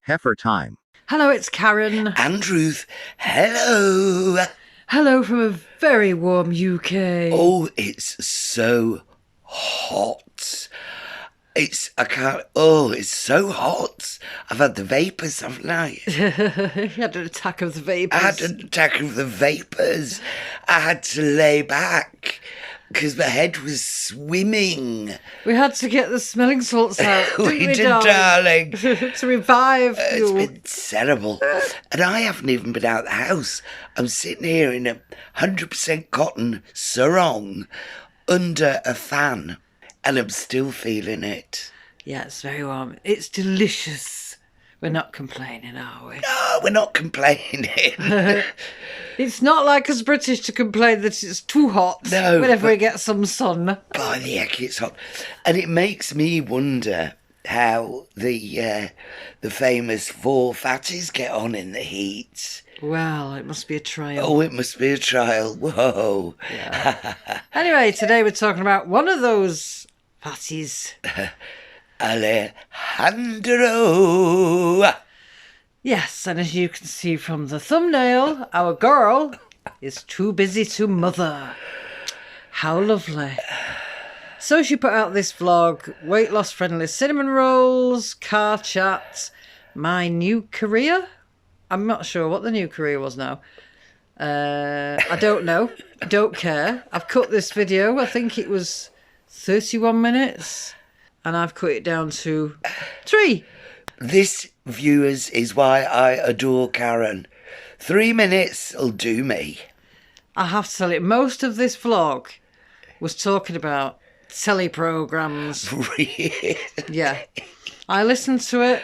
Heifer time. Hello, it's Karen. And Ruth, hello. Hello from a very warm UK. Oh, it's so hot. It's so hot. I've had the vapours, haven't I? You had an attack of the vapours. I had an attack of the vapours. I had to lay back because my head was swimming. We had to get the smelling salts out, We did, darling. to revive you. It's been terrible. And I haven't even been out the house. I'm sitting here in a 100% cotton sarong under a fan. And I'm still feeling it. Yeah, it's very warm. It's delicious. We're not complaining, are we? No, we're not complaining. It's not like us British to complain that it's too hot whenever we get some sun. By the heck, it's hot. And it makes me wonder how the famous four fatties get on in the heat. Well, it must be a trial. Oh, it must be a trial. Whoa. Yeah. Anyway, today we're talking about one of those fatties. Alejandro. Yes, and as you can see from the thumbnail, our girl is too busy to mother. How lovely. So she put out this vlog, weight loss friendly cinnamon rolls, car chat, my new career. I'm not sure what the new career was now. I don't know. I don't care. I've cut this video. I think it was 31 minutes. And I've cut it down to 3. This, viewers, is why I adore Karen. 3 minutes will do me. I have to tell you, most of this vlog was talking about telly programmes. Really? Yeah. I listened to it.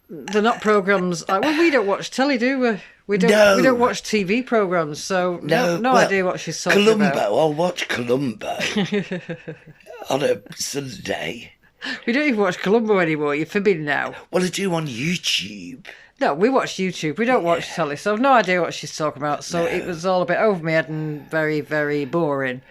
They're not programmes. Well, we don't watch telly, do we? We don't watch TV programmes, so no idea what she's talking Columbo. about. I'll watch Columbo on a Sunday. We don't even watch Columbo anymore. You're forbidden now. Well, I do on YouTube. No, we watch YouTube. We don't watch telly, so I've no idea what she's talking about. So it was all a bit over my head and very, very boring.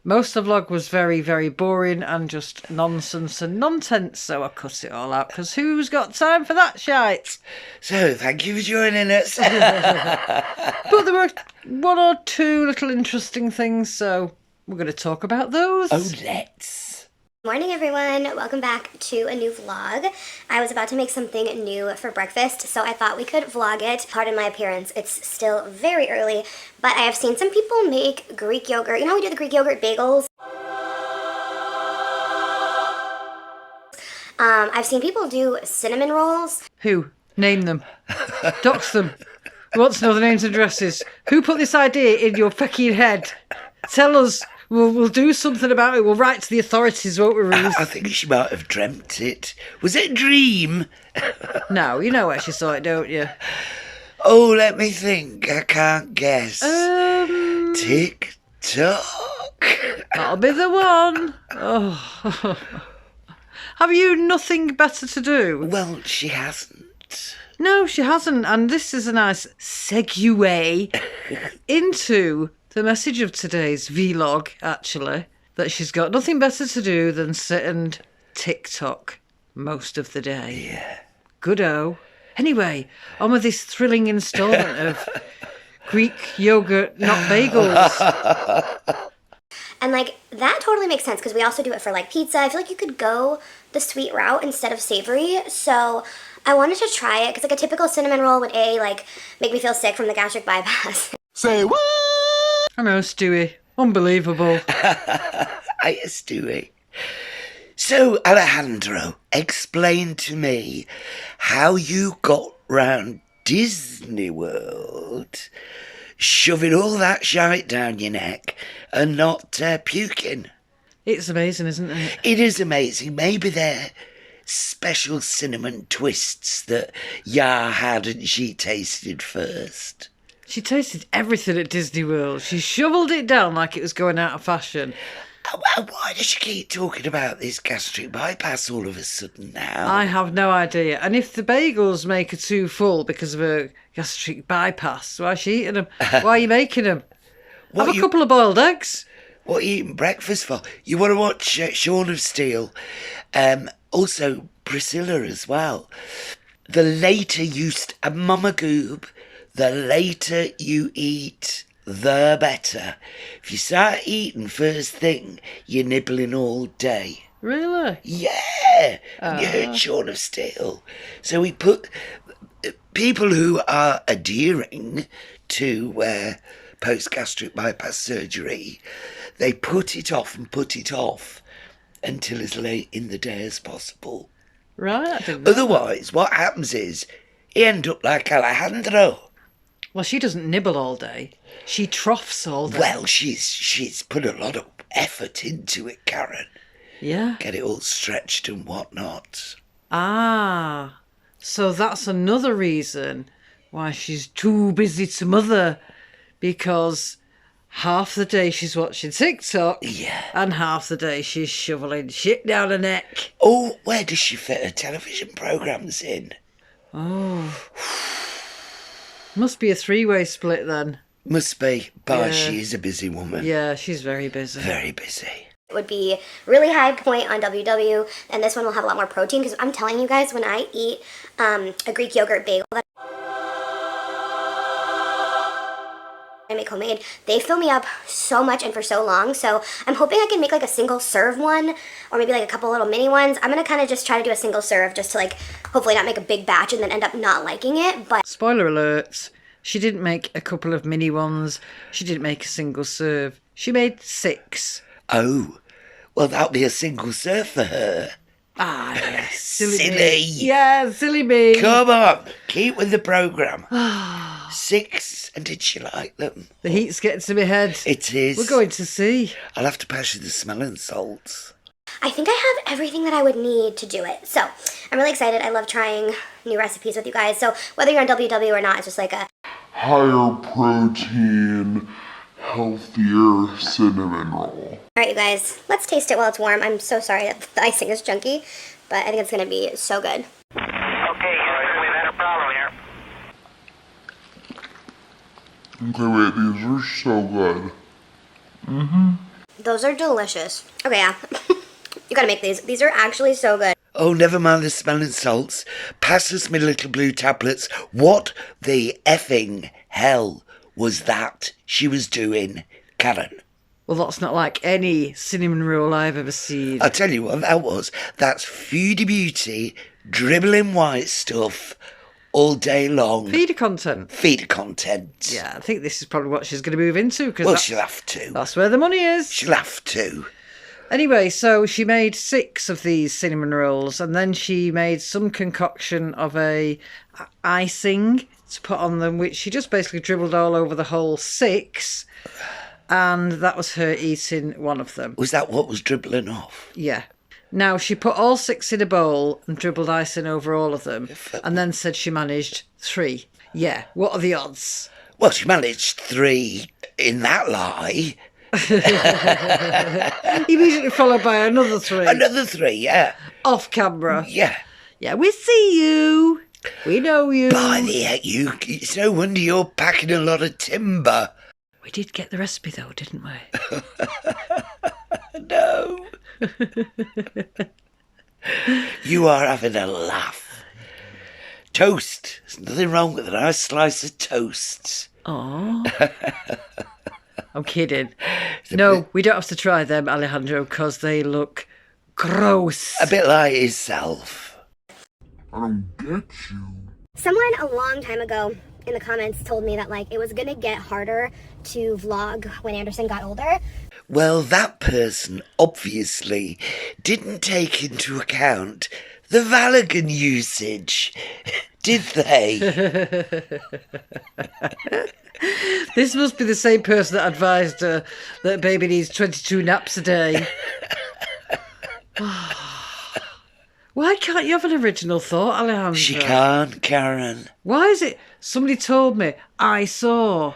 Most of the vlog was very, very boring and just nonsense and nonsense, so I cut it all out, because who's got time for that shite? So, thank you for joining us. But there were 1 or 2 little interesting things, so we're going to talk about those. Oh, let's. Morning everyone, welcome back to a new vlog. I was about to make something new for breakfast, so I thought we could vlog it. Pardon my appearance, it's still very early, but I have seen some people make Greek yogurt. You know how we do the Greek yogurt bagels? I've seen people do cinnamon rolls. Who? Name them. Dox them. We want to know the names and addresses. Who put this idea in your fucking head? Tell us. We'll do something about it. We'll write to the authorities, won't we, Ruth? I think she might have dreamt it. Was it a dream? No, you know where she saw it, don't you? Oh, let me think. I can't guess. TikTok. That'll be the one. Oh. Have you nothing better to do? Well, she hasn't. No, she hasn't. And this is a nice segue into the message of today's vlog, actually, that she's got nothing better to do than sit and TikTok most of the day. Yeah. Good-o. Anyway, on with this thrilling instalment of Greek yogurt, not bagels. And like, that totally makes sense, because we also do it for like pizza. I feel like you could go the sweet route instead of savory, so I wanted to try it, because like a typical cinnamon roll would make me feel sick from the gastric bypass. Say what? I know, Stewie. Unbelievable. Hiya, Stewie. So, Alejandro, explain to me how you got round Disney World, shoving all that shite down your neck and not puking. It's amazing, isn't it? It is amazing. Maybe they're special cinnamon twists that Ya had and she tasted first. She tasted everything at Disney World. She shoveled it down like it was going out of fashion. Why does she keep talking about this gastric bypass all of a sudden now? I have no idea. And if the bagels make her too full because of a gastric bypass, why is she eating them? Why are you making them? Have a couple of boiled eggs. What are you eating breakfast for? You want to watch Shaun of Steel? Also, Priscilla as well. The later Mama Goob, the later you eat, the better. If you start eating first thing, you're nibbling all day. Really? Yeah. You heard Shaun of Steel. So we put people who are adhering to post-gastric bypass surgery, they put it off until as late in the day as possible. Right, I didn't know. Otherwise, what happens is, you end up like Alejandro. Well, she doesn't nibble all day. She troughs all day. Well, she's put a lot of effort into it, Karen. Yeah. Get it all stretched and whatnot. Ah, so that's another reason why she's too busy to mother, because half the day she's watching TikTok, Yeah. and half the day she's shoveling shit down her neck. Oh, where does she fit her television programmes in? Oh. Must be a three-way split then. Must be, but Yeah. she is a busy woman. Yeah, she's very busy. Very busy. It would be really high point on WW, and this one will have a lot more protein, because I'm telling you guys, when I eat a Greek yogurt bagel that I make homemade, they fill me up so much and for so long. So I'm hoping I can make like a single serve one, or maybe like a couple little mini ones. I'm gonna kind of just try to do a single serve, just to like hopefully not make a big batch and then end up not liking it. But Spoiler alert, she didn't make a couple of mini ones. She didn't make a single serve. She made 6. Oh, well, that'll be a single serve for her. Ah, yes. Silly. Me. Yeah, silly me. Come on, keep with the programme. 6, and did she like them? The heat's getting to my head. It is. We're going to see. I'll have to pass you the smelling salts. I think I have everything that I would need to do it. So I'm really excited. I love trying new recipes with you guys. So whether you're on WW or not, it's just like a higher protein, healthier cinnamon roll. All right, you guys, let's taste it while it's warm. I'm so sorry that the icing is chunky, but I think it's going to be so good. Okay, Houston, we've had a problem here. Okay, wait, these are so good. Those are delicious. Okay, yeah. You gotta make these. These are actually so good. Oh, never mind the smelling salts. Pass us me little blue tablets. What the effing hell was that she was doing, Karen? Well, that's not like any cinnamon roll I've ever seen. I'll tell you what that was. That's Foodie Beauty, dribbling white stuff all day long. Feeder content. Feeder content. Yeah, I think this is probably what she's going to move into, because Well, she'll have to. that's where the money is. She'll have to. Anyway, so she made 6 of these cinnamon rolls, and then she made some concoction of a icing to put on them, which she just basically dribbled all over the whole 6, and that was her eating one of them. Was that what was dribbling off? Yeah. Now, she put all 6 in a bowl and dribbled icing over all of them, and then said she managed 3. Yeah, what are the odds? Well, she managed 3 in that lie. Immediately followed by another 3. Another 3, yeah. Off camera. Yeah. Yeah, we see you. We know you. By the heck, it's no wonder you're packing a lot of timber. We did get the recipe though, didn't we? No. You are having a laugh. Toast. There's nothing wrong with a nice slice of toast. Oh. I'm kidding. No, we don't have to try them, Alejandro, because they look gross. A bit like yourself. I don't get you. Someone a long time ago in the comments told me that like it was gonna get harder to vlog when Anderson got older. Well, that person obviously didn't take into account the Valagan usage, did they? This must be the same person that advised her that baby needs 22 naps a day. Why can't you have an original thought, Alejandro? She can't, Karen. Why is it somebody told me, I saw,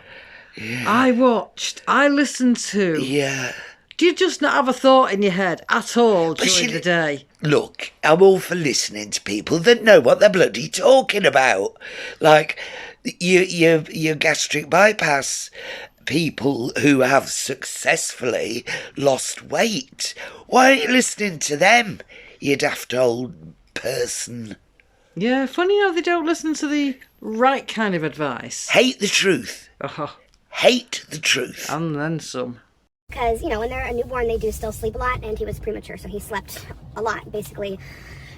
I watched, I listened to? Yeah. Do you just not have a thought in your head at all during the day? Look, I'm all for listening to people that know what they're bloody talking about. Like your gastric bypass people who have successfully lost weight. Why aren't you listening to them, you daft old person? Yeah, funny how they don't listen to the right kind of advice. Hate the truth. Oh, Hate the truth. and then some. Because, you know, when they're a newborn, they do still sleep a lot, and he was premature, so he slept a lot, basically.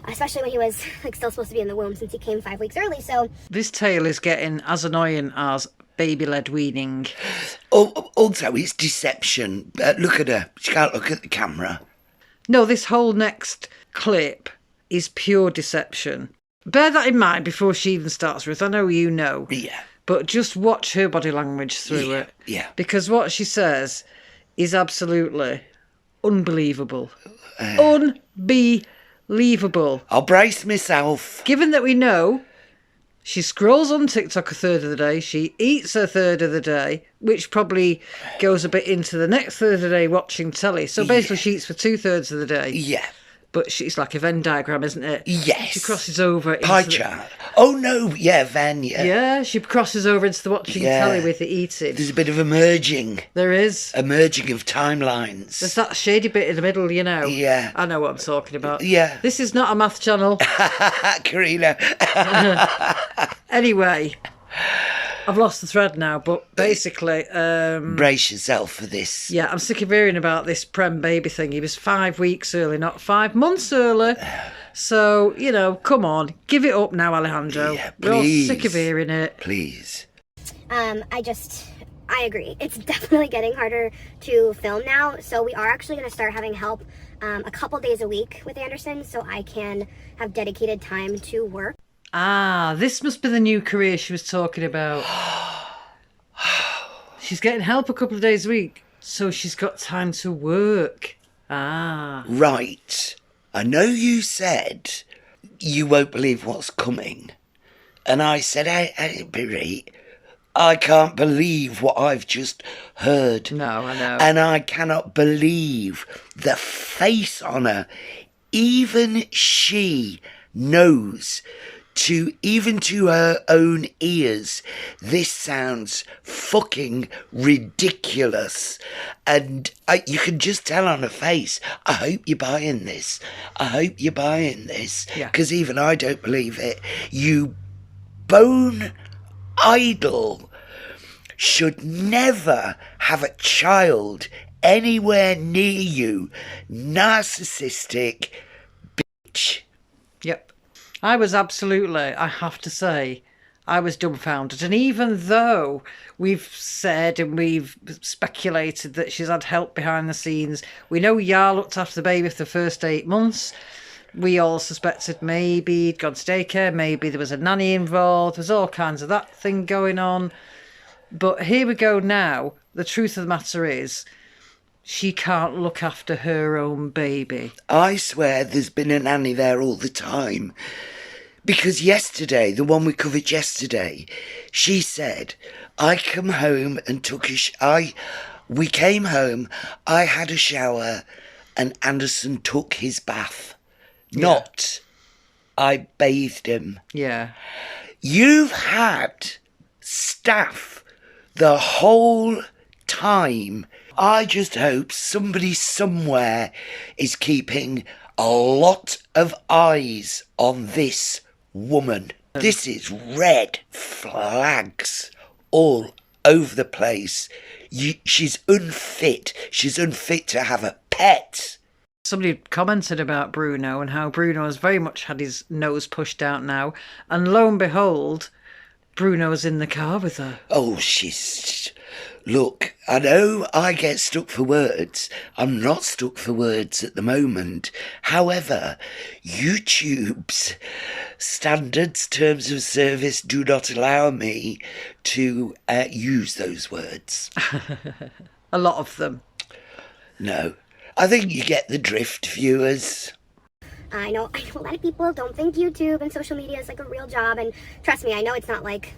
Especially when he was, like, still supposed to be in the womb, since he came 5 weeks early, so... This tale is getting as annoying as baby-led weaning. Oh, also, it's deception. Look at her. She can't look at the camera. No, this whole next clip is pure deception. Bear that in mind before she even starts, Ruth. I know you know. Yeah. But just watch her body language through it. Yeah. Because what she says is absolutely unbelievable. Unbelievable. I'll brace myself. Given that we know she scrolls on TikTok a third of the day, she eats a third of the day, which probably goes a bit into the next third of the day watching telly. So basically she eats for 2/3 of the day. Yeah. But she's like a Venn diagram, isn't it? Yes. She crosses over into Pie chart. Oh, no. Yeah, Van, yeah. Yeah, she crosses over into the watching telly with the eating. There's a bit of a merging. There is. A merging of timelines. There's that shady bit in the middle, you know. Yeah. I know what I'm talking about. Yeah. This is not a math channel. Karina. Anyway, I've lost the thread now, but basically... Brace yourself for this. yeah, I'm sick of hearing about this prem baby thing. He was 5 weeks early, not 5 months early. So, you know, come on. Give it up now, Alejandro. Yeah, We're all please. sick of hearing it. Please. I agree. It's definitely getting harder to film now, so we are actually going to start having help a couple days a week with Anderson, so I can have dedicated time to work. Ah, this must be the new career she was talking about. She's getting help a couple of days a week, so she's got time to work. Ah. Right. I know you said you won't believe what's coming. And I said, Billy, I can't believe what I've just heard. No, I know. And I cannot believe the face on her. Even she knows, even to her own ears, this sounds fucking ridiculous. And you can just tell on her face, I hope you're buying this. I hope you're buying this. Yeah. Because even I don't believe it. You bone idol should never have a child anywhere near you. Narcissistic bitch. Yep. I was absolutely, I have to say, I was dumbfounded. And even though we've said and we've speculated that she's had help behind the scenes, we know Yar looked after the baby for the first 8 months. We all suspected maybe he'd gone to daycare, maybe there was a nanny involved. There's all kinds of that thing going on. But here we go now. The truth of the matter is, she can't look after her own baby. I swear there's been a nanny there all the time. Because yesterday, the one we covered yesterday, she said, I come home and took we came home, I had a shower, and Anderson took his bath. Not, I bathed him. Yeah. You've had staff the whole time. I just hope somebody somewhere is keeping a lot of eyes on this woman. This is red flags all over the place. She's unfit. She's unfit to have a pet. Somebody commented about Bruno and how Bruno has very much had his nose pushed out now. And lo and behold, Bruno's in the car with her. Oh, she's... Look, I know I get stuck for words. I'm not stuck for words at the moment. However, YouTube's standards, terms of service do not allow me to use those words. A lot of them. No. I think you get the drift, viewers. I know a lot of people don't think YouTube and social media is like a real job, and trust me, I know it's not like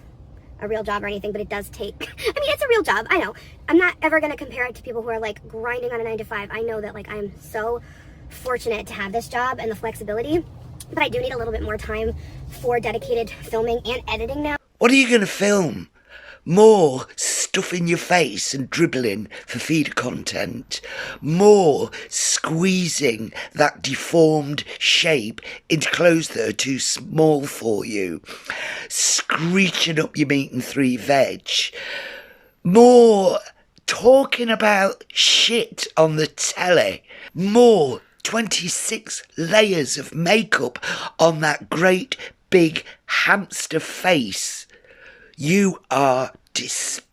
a real job or anything, but it does take, it's a real job, I know. I'm not ever going to compare it to people who are like grinding on a 9 to 5. I know that like I'm so fortunate to have this job and the flexibility, but I do need a little bit more time for dedicated filming and editing now. What are you going to film? More stuffing your face and dribbling for feeder content, more squeezing that deformed shape into clothes that are too small for you, screeching up your meat and three veg, more talking about shit on the telly, more 26 layers of makeup on that great big hamster face. You are despicable.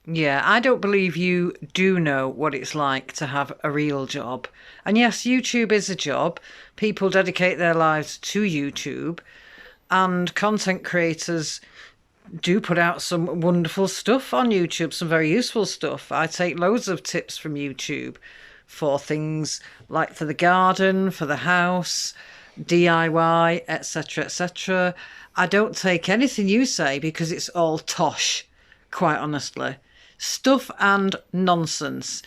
Yeah, I don't believe you do know what it's like to have a real job. And yes, YouTube is a job. People dedicate their lives to YouTube. And content creators do put out some wonderful stuff on YouTube, some very useful stuff. I take loads of tips from YouTube for things like for the garden, for the house, DIY, etc., etc. I don't take anything you say because it's all tosh, quite honestly. Stuff and nonsense.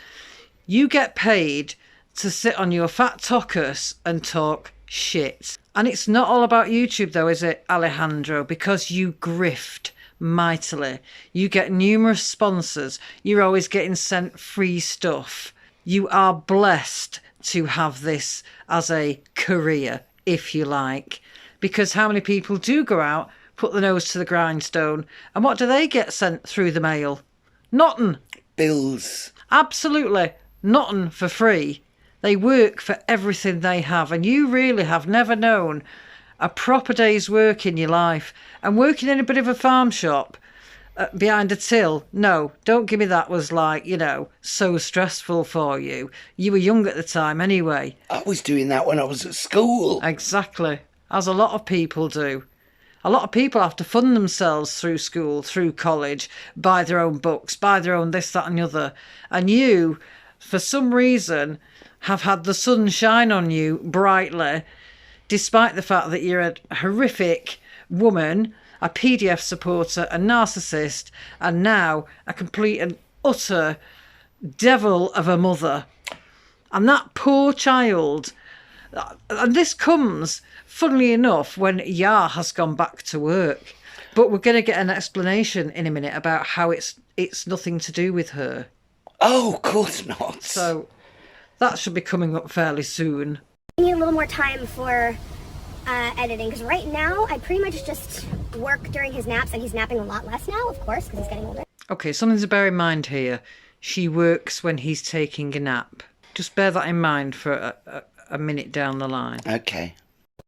You get paid to sit on your fat tockus and talk shit. And it's not all about YouTube though, is it, Alejandro? Because you grift mightily. You get numerous sponsors. You're always getting sent free stuff. You are blessed to have this as a career, if you like. Because how many people do go out, put the nose to the grindstone, and what do they get sent through the mail? Nothing. Bills. Absolutely nothing for free. They work for everything they have, and you really have never known a proper day's work in your life. And working in a bit of a farm shop behind a till, no, don't give me that was like, so stressful for you. You were young at the time anyway. I was doing that when I was at school. Exactly. As a lot of people do. A lot of people have to fund themselves through school, through college, buy their own books, buy their own this, that and the other. And you, for some reason, have had the sun shine on you brightly, despite the fact that you're a horrific woman, a PDF supporter, a narcissist, and now a complete and utter devil of a mother. And that poor child, and this comes, funnily enough, when Yar has gone back to work. But we're going to get an explanation in a minute about how it's nothing to do with her. Oh, of course not. So that should be coming up fairly soon. I need a little more time for editing, because right now I pretty much just work during his naps, and he's napping a lot less now, of course, because he's getting older. Okay, something to bear in mind here. She works when he's taking a nap. Just bear that in mind for a minute down the line. Okay.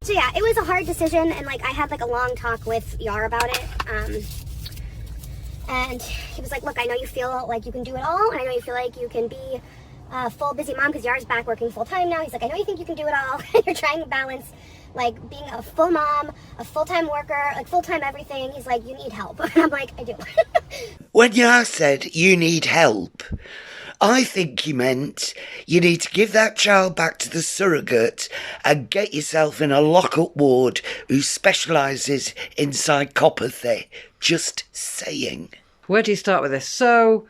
So yeah, it was a hard decision, and I had a long talk with Yar about it. And he was like, look, I know you feel like you can do it all, and I know you feel like you can be a full busy mom, because Yar's back working full time now. He's like, I know you think you can do it all. You're trying to balance being a full mom, a full-time worker, full-time everything. He's like, you need help. And I'm like, I do. When Yar said you need help, I think he meant you need to give that child back to the surrogate and get yourself in a lock-up ward who specialises in psychopathy. Just saying. Where do you start with this? So,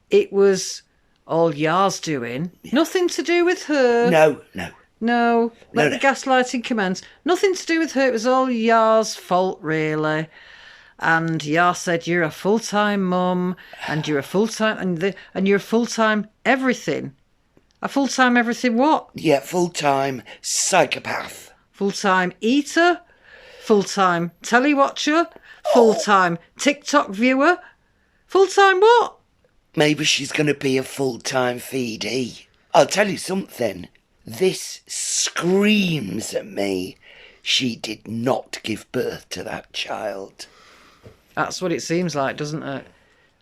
it was all Yar's doing. Yeah. Nothing to do with her. No. Let the gaslighting commence. Nothing to do with her. It was all Yar's fault, really. And Yar said, you're a full-time mum, and you're a full-time, and you're a full-time everything. A full-time everything what? Yeah, full-time psychopath. Full-time eater, full-time telly watcher, full-time TikTok viewer. Full-time what? Maybe she's going to be a full-time feedee. I'll tell you something. This screams at me. She did not give birth to that child. That's what it seems like, doesn't it?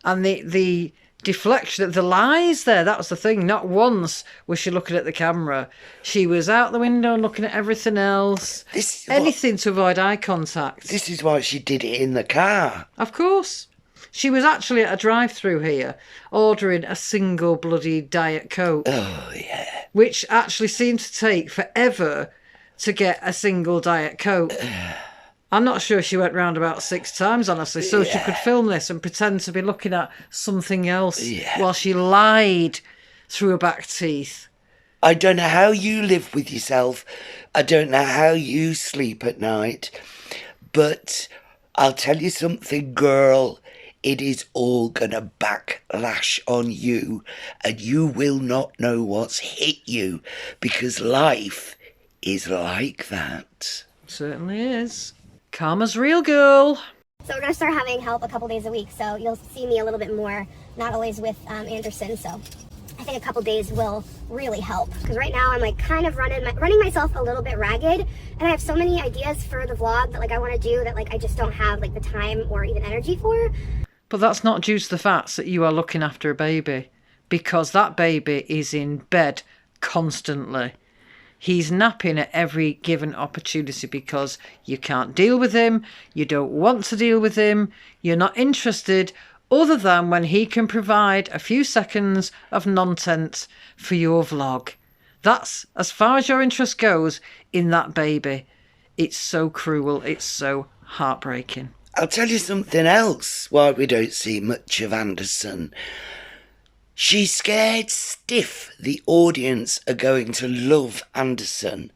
And the deflection, the lies there, that was the thing. Not once was she looking at the camera. She was out the window looking at everything else. Anything to avoid eye contact. This is why she did it in the car. Of course. She was actually at a drive-through here, ordering a single bloody Diet Coke. Oh, yeah. Which actually seemed to take forever to get a single Diet Coke. I'm not sure she went round about 6 times, honestly, so she could film this and pretend to be looking at something else while she lied through her back teeth. I don't know how you live with yourself. I don't know how you sleep at night. But I'll tell you something, girl. it is all gonna backlash on you, and you will not know what's hit you, because life is like that. Certainly is. Karma's real, girl. So we're gonna start having help a couple days a week, so you'll see me a little bit more, not always with Anderson, so I think a couple days will really help. Because right now I'm like kind of running myself a little bit ragged, and I have so many ideas for the vlog that like I want to do that like I just don't have like the time or even energy for. But that's not due to the fact that you are looking after a baby, because that baby is in bed constantly. He's napping at every given opportunity because you can't deal with him, you don't want to deal with him, you're not interested, other than when he can provide a few seconds of nonsense for your vlog. That's as far as your interest goes in that baby. It's so cruel, it's so heartbreaking. I'll tell you something else why we don't see much of Anderson. She's scared stiff the audience are going to love Anderson,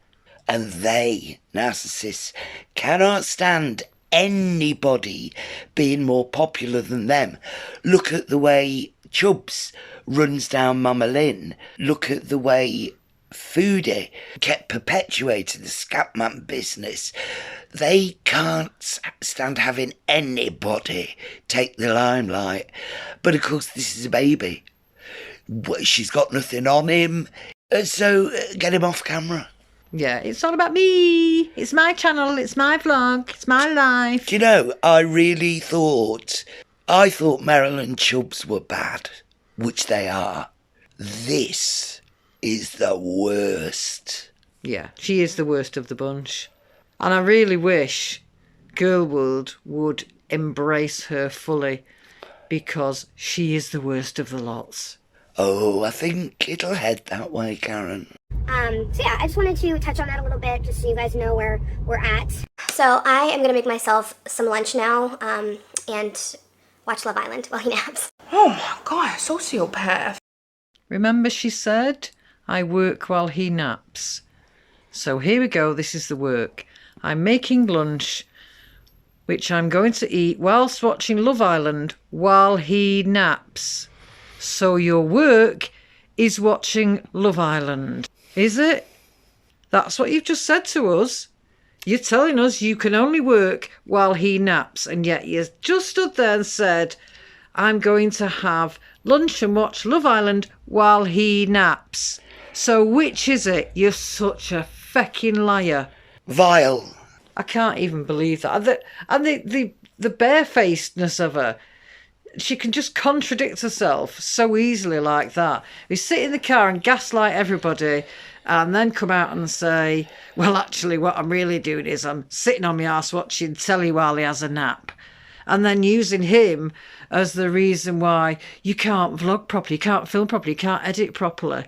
and they, narcissists, cannot stand anybody being more popular than them. Look at the way Chubbs runs down Mama Lynn. Look at the way Foodie kept perpetuating the Scatman business. They can't stand having anybody take the limelight. But of course, this is a baby. She's got nothing on him, so get him off camera. Yeah, it's all about me. It's my channel, it's my vlog, it's my life. Do you know, I thought Meryl and Chubbs were bad, which they are. This is the worst. Yeah, she is the worst of the bunch. And I really wish Girlwood would embrace her fully, because she is the worst of the lots. Oh, I think it'll head that way, Karen. So yeah, I just wanted to touch on that a little bit, just so you guys know where we're at. So I am gonna make myself some lunch now, and watch Love Island while he naps. Oh my god, sociopath. Remember she said, I work while he naps. So here we go, this is the work. I'm making lunch, which I'm going to eat whilst watching Love Island while he naps. So your work is watching Love Island, is it? That's what you've just said to us. You're telling us you can only work while he naps, and yet you just stood there and said, I'm going to have lunch and watch Love Island while he naps. So which is it? You're such a fecking liar. Vile. I can't even believe that. And the barefacedness of her. She can just contradict herself so easily like that. We sit in the car and gaslight everybody and then come out and say, well, actually, what I'm really doing is I'm sitting on my arse watching telly while he has a nap. And then using him as the reason why you can't vlog properly, you can't film properly, you can't edit properly.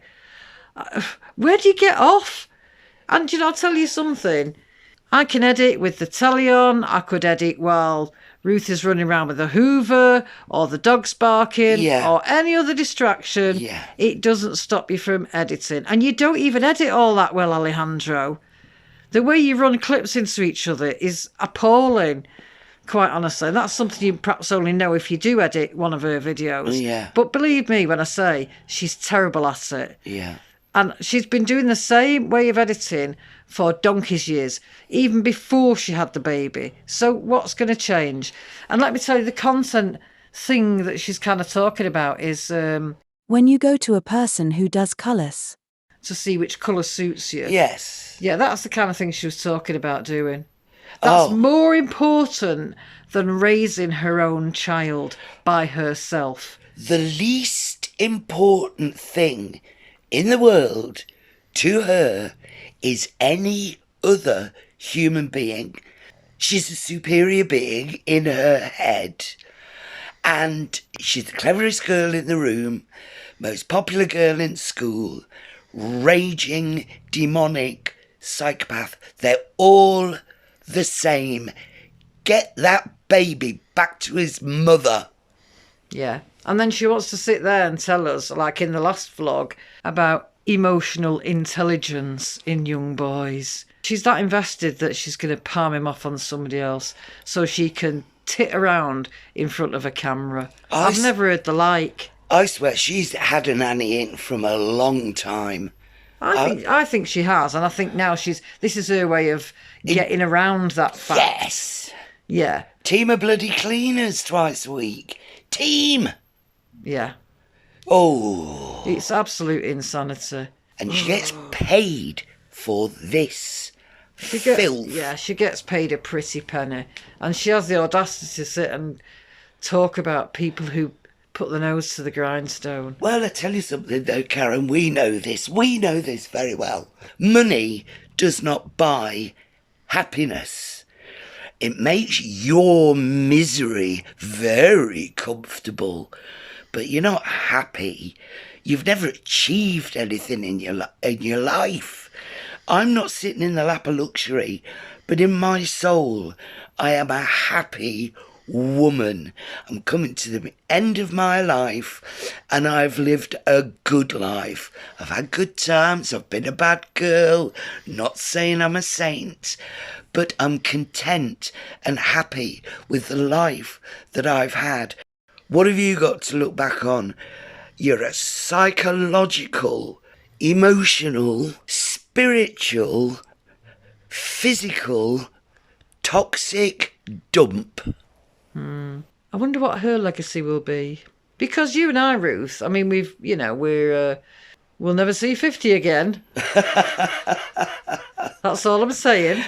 Where do you get off? And, I'll tell you something. I can edit with the telly on. I could edit while Ruth is running around with a Hoover, or the dog's barking, or any other distraction. Yeah. It doesn't stop you from editing. And you don't even edit all that well, Alejandro. The way you run clips into each other is appalling, quite honestly. That's something you perhaps only know if you do edit one of her videos. Yeah. But believe me when I say she's terrible at it. Yeah. And she's been doing the same way of editing for donkey's years, even before she had the baby. So what's going to change? And let me tell you, the content thing that she's kind of talking about is when you go to a person who does colours. To see which colour suits you. Yes. Yeah, that's the kind of thing she was talking about doing. That's more important than raising her own child by herself. The least important thing in the world to her is any other human being. She's a superior being in her head, and she's the cleverest girl in the room, most popular girl in school, raging, demonic psychopath. They're all the same. Get that baby back to his mother. Yeah. And then she wants to sit there and tell us, like in the last vlog, about emotional intelligence in young boys. She's that invested that she's going to palm him off on somebody else so she can tit around in front of a camera. I I've never heard the like. I swear she's had a nanny in from a long time. I think she has, and I think now this is her way of getting around that fact. Yes. Yeah. Team of bloody cleaners twice a week. Team. Yeah. Oh. It's absolute insanity. And she gets paid for this filth. Yeah, she gets paid a pretty penny. And she has the audacity to sit and talk about people who put their nose to the grindstone. Well, I tell you something though, Karen, we know this. We know this very well. Money does not buy happiness. It makes your misery very comfortable, but you're not happy. You've never achieved anything in your life. I'm not sitting in the lap of luxury, but in my soul, I am a happy woman. I'm coming to the end of my life, and I've lived a good life. I've had good times. I've been a bad girl. Not saying I'm a saint, but I'm content and happy with the life that I've had. What have you got to look back on? You're a psychological, emotional, spiritual, physical, toxic dump. I wonder what her legacy will be. Because you and I, Ruth, I mean, we'll never see 50 again. That's all I'm saying.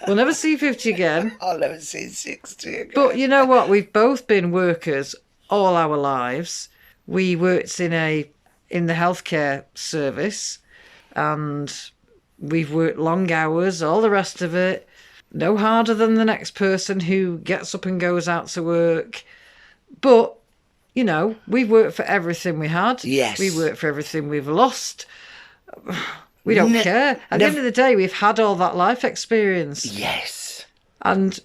We'll never see 50 again. I'll never see 60 again. But you know what? We've both been workers all our lives. We worked in the healthcare service, and we've worked long hours, all the rest of it. No harder than the next person who gets up and goes out to work. But, you know, we've worked for everything we had. Yes. We worked for everything we've lost. We don't care. At the end of the day, we've had all that life experience. Yes. And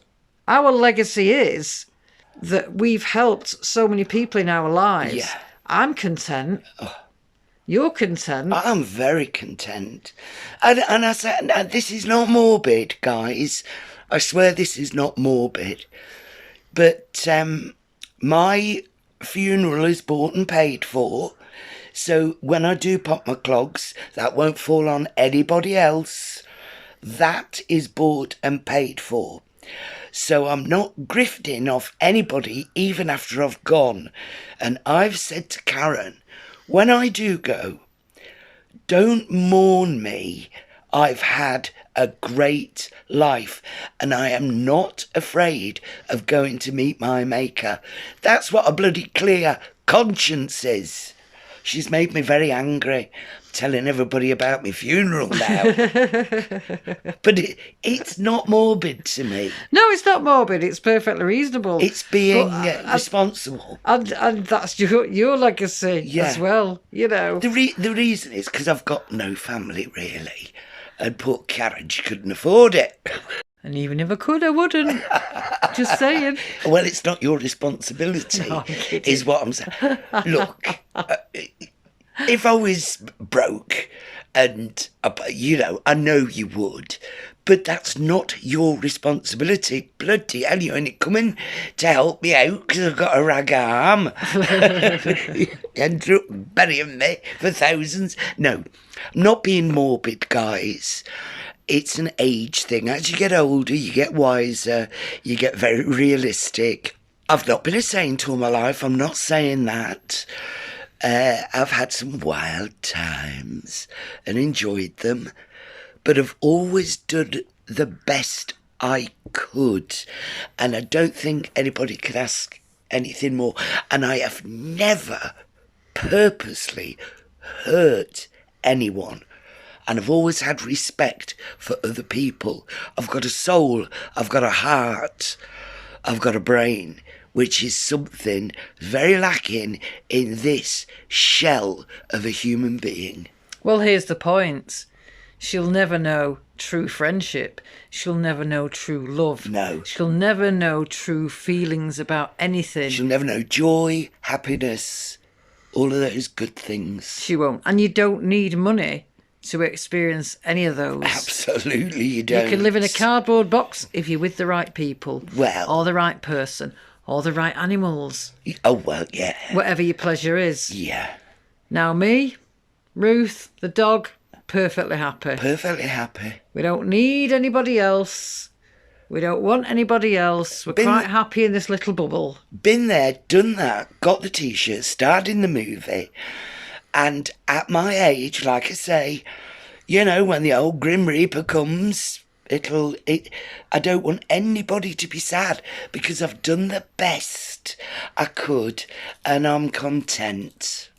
our legacy is that we've helped so many people in our lives. Yeah. I'm content. You're content. I'm very content. And I said, now, this is not morbid, guys. I swear this is not morbid. But my funeral is bought and paid for. So when I do pop my clogs, that won't fall on anybody else. That is bought and paid for. So I'm not grifting off anybody even after I've gone. And I've said to Karen, when I do go, don't mourn me. I've had a great life, and I am not afraid of going to meet my maker. That's what a bloody clear conscience is. She's made me very angry, telling everybody about my funeral now. But it's not morbid to me. No, it's not morbid. It's perfectly reasonable. It's being responsible. And that's your legacy as well, you know. The reason is because I've got no family, really. And poor Karen, she couldn't afford it. And even if I could, I wouldn't. Just saying. Well, it's not your responsibility, No, I'm kidding. is what I'm saying. Look, if I was broke, and, I know you would, but that's not your responsibility. Bloody hell, you ain't coming to help me out because I've got a rag arm. And burying me for thousands. No, I'm not being morbid, guys. It's an age thing. As you get older, you get wiser, you get very realistic. I've not been a saint all my life, I'm not saying that. I've had some wild times and enjoyed them, but I've always done the best I could, and I don't think anybody could ask anything more. And I have never purposely hurt anyone. And I've always had respect for other people. I've got a soul, I've got a heart, I've got a brain, which is something very lacking in this shell of a human being. Well, here's the point. She'll never know true friendship. She'll never know true love. No. She'll never know true feelings about anything. She'll never know joy, happiness, all of those good things. She won't. And you don't need money to experience any of those. Absolutely, you don't. You can live in a cardboard box if you're with the right people. Well. Or the right person. Or the right animals. Oh, well, yeah. Whatever your pleasure is. Yeah. Now me, Ruth, the dog, perfectly happy. Perfectly happy. We don't need anybody else. We don't want anybody else. We're quite happy in this little bubble. Been there, done that, got the T-shirt, starred in the movie. And at my age, like I say, you know, when the old Grim Reaper comes, I don't want anybody to be sad because I've done the best I could and I'm content.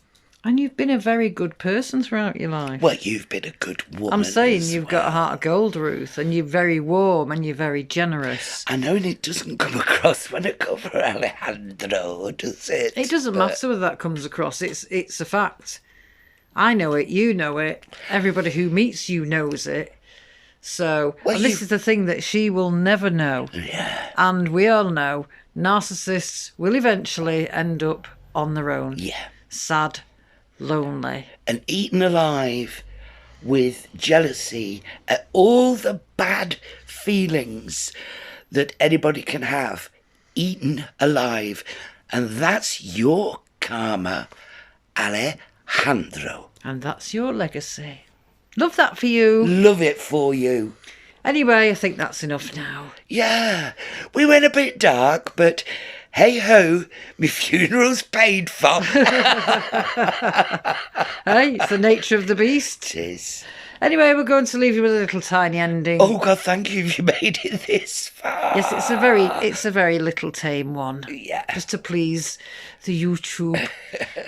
And you've been a very good person throughout your life. Well, you've been a good woman. I'm saying as you've got a heart of gold, Ruth, and you're very warm and you're very generous. I know, and it doesn't come across when I cover Alejandro, does it? It doesn't matter whether that comes across. It's a fact. I know it, you know it, everybody who meets you knows it. So, and this is the thing that she will never know. Yeah. And we all know narcissists will eventually end up on their own. Yeah. Sad, lonely. And eaten alive with jealousy at all the bad feelings that anybody can have. Eaten alive. And that's your karma, Alejandro. And that's your legacy. Love that for you. Love it for you. Anyway, I think that's enough now. Yeah, we went a bit dark, but hey ho, my funeral's paid for. Hey, it's the nature of the beast. It is. Anyway, we're going to leave you with a little tiny ending. Oh God, thank you if you made it this far. Yes, it's a very little tame one. Yeah. Just to please the YouTube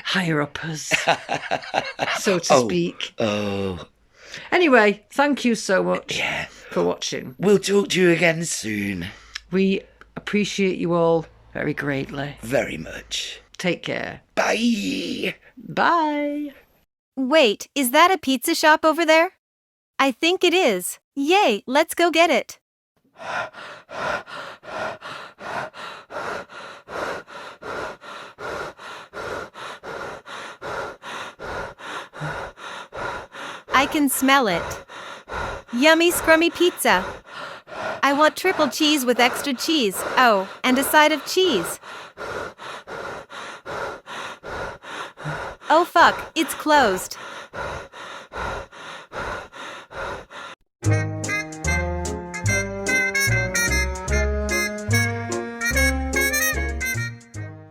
higher uppers, so to speak. Oh. Anyway, thank you so much Yeah. for watching. We'll talk to you again soon. We appreciate you all very greatly. Very much. Take care. Bye. Bye. Wait, is that a pizza shop over there? I think it is. Yay, let's go get it. I can smell it. Yummy scrummy pizza. I want triple cheese with extra cheese. Oh, and a side of cheese. Oh fuck, it's closed.